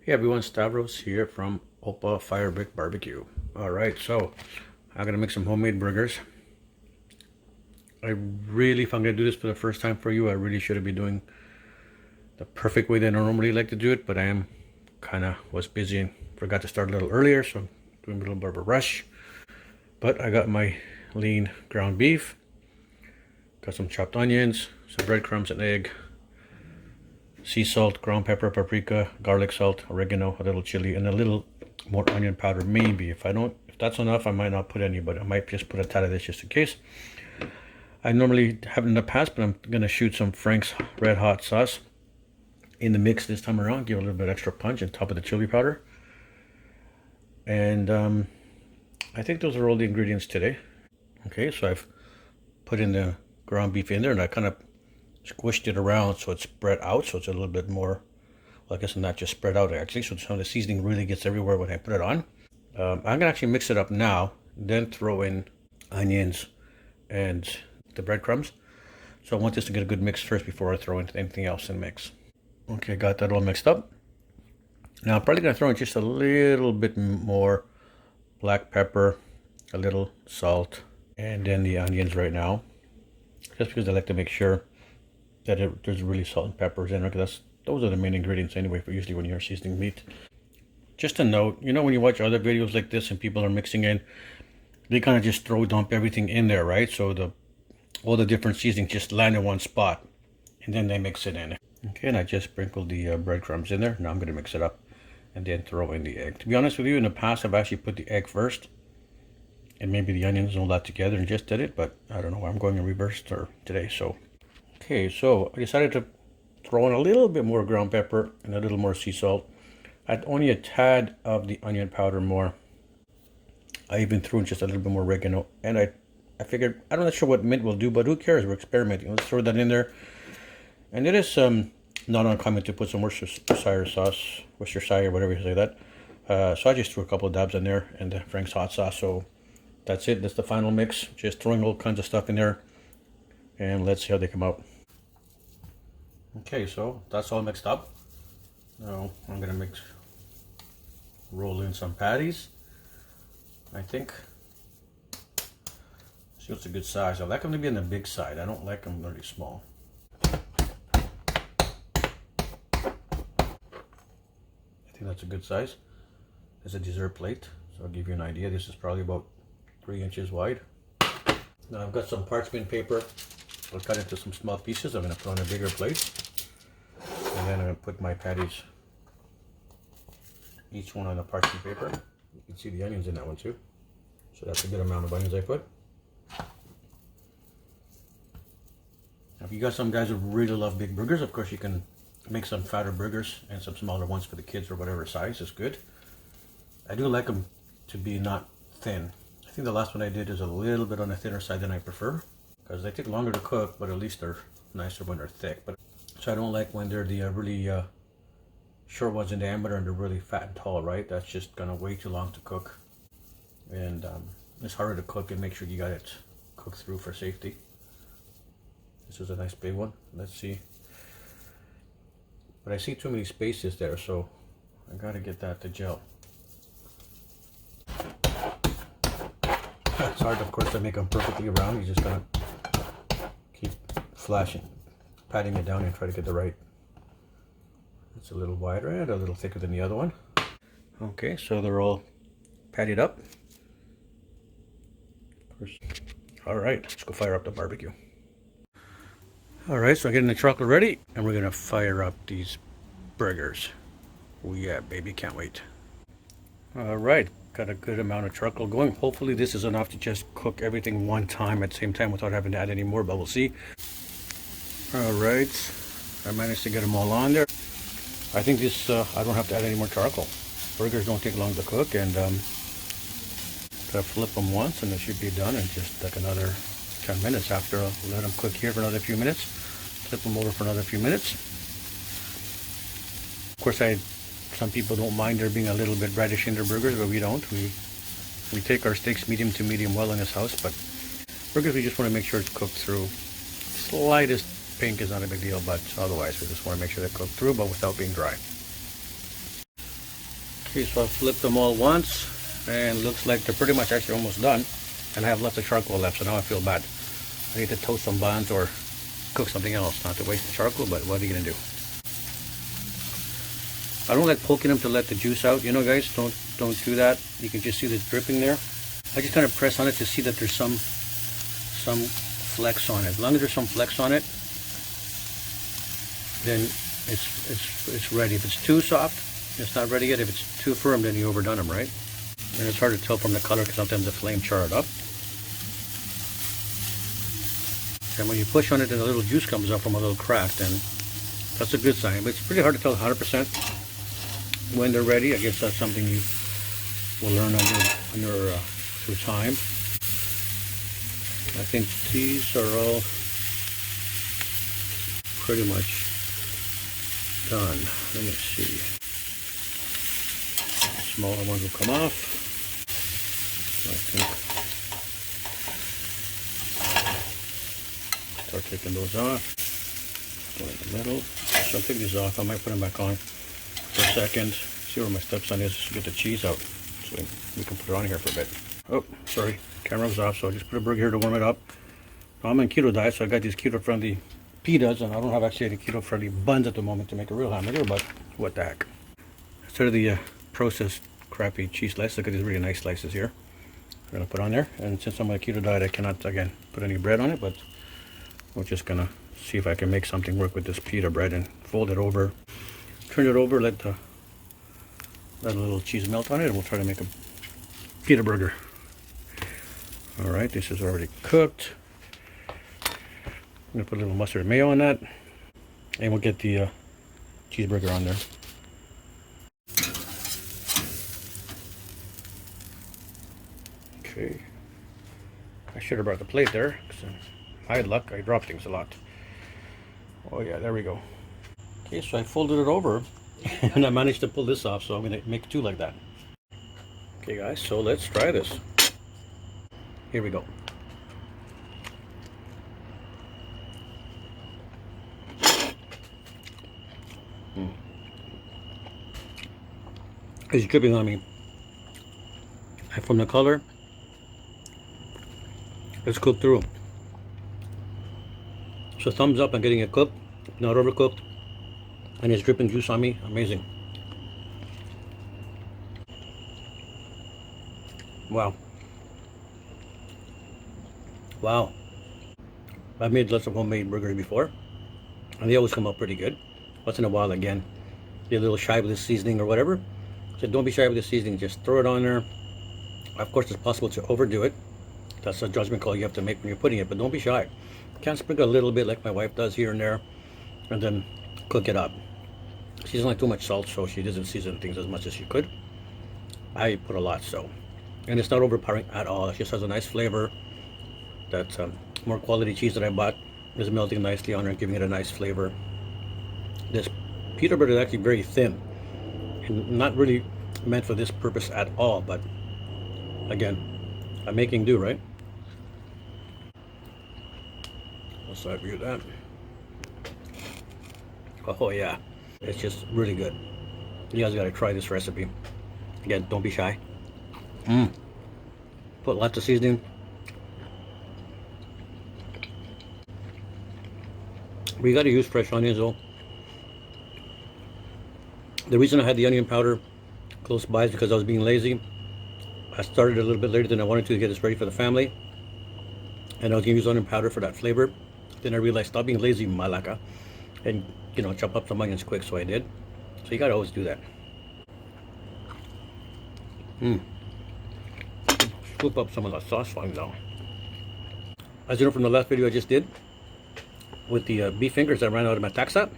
Hey everyone, Stavros here from Opa Fire Brick Barbecue. Alright, so I'm gonna make some homemade burgers. If I'm gonna do this for the first time for you, I really should have been doing the perfect way that I normally like to do it, but I was busy and forgot to start a little earlier, so I'm doing a little bit of a rush. But I got my lean ground beef, got some chopped onions, some breadcrumbs, an egg, sea salt, ground pepper, paprika, garlic salt, oregano, a little chili, and a little more onion powder. Maybe if that's enough, I might not put any, but I might just put a tad of this just in case. I normally haven't in the past, but I'm gonna shoot some Frank's Red Hot sauce in the mix this time around. Give it a little bit extra punch on top of the chili powder. And I think those are all the ingredients today. Okay, so I've put in the ground beef in there, and I kind of squished it around so it's spread out, so it's a little bit more, well, I guess not just spread out actually, so some of the seasoning really gets everywhere when I put it on. I'm gonna actually mix it up now, then throw in onions and the breadcrumbs. So I want this to get a good mix first before I throw in anything else in mix. Okay, got that all mixed up. Now I'm probably gonna throw in just a little bit more black pepper, a little salt, and then the onions right now, just because I like to make sure that there's really salt and peppers in there, because those are the main ingredients anyway for usually when you're seasoning meat. Just a note, when you watch other videos like this and people are mixing in, they kind of just dump everything in there, right? So all the different seasonings just land in one spot, and then they mix it in. Okay, and I just sprinkled the breadcrumbs in there. Now I'm going to mix it up and then throw in the egg. To be honest with you, in the past I've actually put the egg first and maybe the onions and all that together and just did it, but I don't know, I'm going in reverse today, so. Okay, so I decided to throw in a little bit more ground pepper and a little more sea salt. I'd only a tad of the onion powder more. I even threw in just a little bit more oregano, and I figured, I'm not sure what mint will do, but who cares? We're experimenting. Let's throw that in there. And it is not uncommon to put some Worcestershire sauce, Worcestershire, whatever you say that. So I just threw a couple of dabs in there and the Frank's hot sauce. So that's it. That's the final mix. Just throwing all kinds of stuff in there, and let's see how they come out. Okay, so that's all mixed up. Now I'm gonna roll in some patties. I think. See what's a good size. I like them to be on the big side. I don't like them really small. I think that's a good size. It's a dessert plate, so I'll give you an idea. This is probably about 3 inches wide. Now I've got some parchment paper. I'll cut it into some small pieces. I'm going to put on a bigger plate. And then I'm going to put my patties, each one on the parchment paper. You can see the onions in that one too. So that's a good amount of onions I put. Now if you got some guys who really love big burgers, of course you can make some fatter burgers and some smaller ones for the kids or whatever size is good. I do like them to be not thin. I think the last one I did is a little bit on the thinner side than I prefer, because they take longer to cook, but at least they're nicer when they're thick. So I don't like when they're the really short ones in diameter and they're really fat and tall, right? That's just gonna way too long to cook, and it's harder to cook and make sure you got it cooked through for safety. This is a nice big one. Let's see. But I see too many spaces there, so I gotta get that to gel. It's hard, of course, to make them perfectly round. You just gotta keep patting it down and try to get the right. It's a little wider and a little thicker than the other one. Okay, so they're all patted up. All right, let's go fire up the barbecue. All right, so I'm getting the chocolate ready, and we're gonna fire up these burgers. Oh yeah, baby, can't wait. All right, got a good amount of charcoal going. Hopefully this is enough to just cook everything one time at the same time without having to add any more, but we'll see. All right, I managed to get them all on there. I think this, I don't have to add any more charcoal. Burgers don't take long to cook, and gotta flip them once and they should be done in just like another 10 minutes. After I'll let them cook here for another few minutes, flip them over for another few minutes. Of course, some people don't mind there being a little bit reddish in their burgers, but we don't. We take our steaks medium to medium well in this house, but burgers we just want to make sure it's cooked through. Slightest pink is not a big deal, but otherwise we just want to make sure they're cooked through, but without being dry. Okay, so I flipped them all once, and looks like they're pretty much actually almost done. And I have lots of charcoal left, so now I feel bad. I need to toast some buns or cook something else, not to waste the charcoal, but what are you gonna do? I don't like poking them to let the juice out, you know, guys. Don't do that. You can just see the dripping there. I just kind of press on it to see that there's some flecks on it. As long as there's some flecks on it, then it's ready. If it's too soft, it's not ready yet. If it's too firm, then you overdone them, right? And it's hard to tell from the color because sometimes the flame charred up. And when you push on it and a little juice comes up from a little crack, then that's a good sign. But it's pretty hard to tell 100% when they're ready. I guess that's something you will learn through time. I think these are all pretty much done. Let me see. Smaller ones will come off. I think. Start taking those off. Go in the middle. So I'll take these off. I might put them back on for a second. See where my stepson is, just to get the cheese out. So we can put it on here for a bit. Oh, sorry. Camera was off, so I just put a burger here to warm it up. Now, I'm on keto diet, so I got these keto-friendly pitas, and I don't have actually any keto-friendly buns at the moment to make a real hamburger, but what the heck. Instead of the processed crappy cheese slice, look at these really nice slices here. I'm going to put on there, and since I'm on a keto diet, I cannot, again, put any bread on it, but we're just going to see if I can make something work with this pita bread and fold it over, turn it over, let a little cheese melt on it, and we'll try to make a pita burger. All right, this is already cooked. I'm gonna put a little mustard and mayo on that, and we'll get the cheeseburger on there. Okay, I should have brought the plate there, because I had luck, I drop things a lot. Oh yeah, there we go. Okay, so I folded it over, and I managed to pull this off, so I'm gonna make two like that. Okay guys, so let's try this. Here we go. It's dripping on me. And from the color, it's cooked through. So thumbs up on getting it cooked, not overcooked, and it's dripping juice on me. Amazing. Wow. Wow. I've made lots of homemade burgers before, and they always come out pretty good. Once in a while, again, be a little shy with the seasoning or whatever. So don't be shy with the seasoning, just throw it on there. Of course, it's possible to overdo it. That's a judgment call you have to make when you're putting it, but don't be shy. You can sprinkle a little bit like my wife does here and there, and then cook it up. She doesn't like too much salt, so she doesn't season things as much as she could. I put a lot, so. And it's not overpowering at all. It just has a nice flavor. That more quality cheese that I bought is melting nicely on there, giving it a nice flavor. This pita bread is actually very thin, and not really meant for this purpose at all, but again, I'm making do, right? Let's side view that. Oh yeah, it's just really good. You guys gotta try this recipe. Again, don't be shy. Put lots of seasoning. We gotta use fresh onions though. The reason I had the onion powder close by is because I was being lazy. I started a little bit later than I wanted to get this ready for the family, and I was gonna use onion powder for that flavor. Then I realized, stop being lazy, malaka, and chop up some onions quick, so I did. So you gotta always do that. Scoop up some of the sauce fines now. As you know from the last video I just did with the beef fingers, I ran out of my taxa,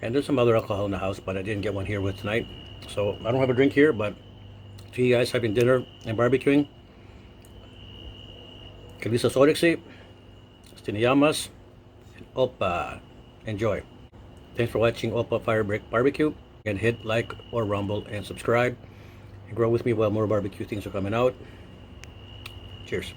and there's some other alcohol in the house, but I didn't get one here with tonight, so I don't have a drink here. But to you guys having dinner and barbecuing, Kalisa Soriksi, Stiniyamas, and Opa. Enjoy. Thanks for watching Opa Fire Brick Barbecue, and hit like or rumble and subscribe and grow with me while more barbecue things are coming out. Cheers.